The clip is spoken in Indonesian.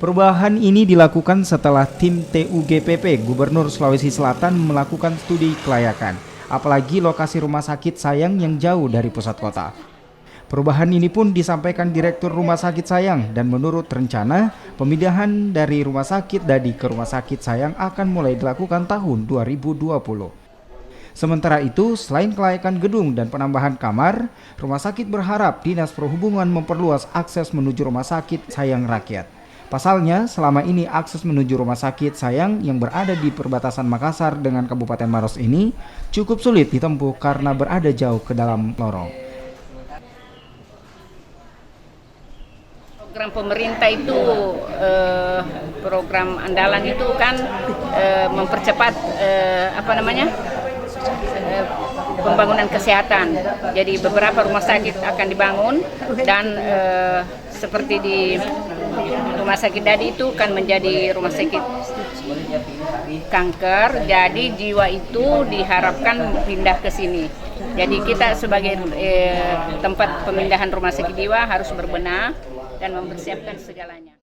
Perubahan ini dilakukan setelah tim TUGPP Gubernur Sulawesi Selatan melakukan studi kelayakan, apalagi lokasi rumah sakit Sayang yang jauh dari pusat kota. Perubahan ini pun disampaikan Direktur Rumah Sakit Sayang dan menurut rencana, pemindahan dari Rumah Sakit Dadi ke Rumah Sakit Sayang akan mulai dilakukan tahun 2020. Sementara itu, selain kelayakan gedung dan penambahan kamar, rumah sakit berharap Dinas Perhubungan memperluas akses menuju Rumah Sakit Sayang Rakyat. Pasalnya, selama ini akses menuju Rumah Sakit Sayang yang berada di perbatasan Makassar dengan Kabupaten Maros ini cukup sulit ditempuh karena berada jauh ke dalam lorong. Program pemerintah itu, program andalan itu kan mempercepat pembangunan kesehatan. Jadi beberapa rumah sakit akan dibangun dan seperti di Rumah Sakit Dadi itu kan menjadi rumah sakit kanker. Jadi jiwa itu diharapkan pindah ke sini. Jadi kita sebagai tempat pemindahan rumah sakit jiwa harus berbenah dan mempersiapkan segalanya.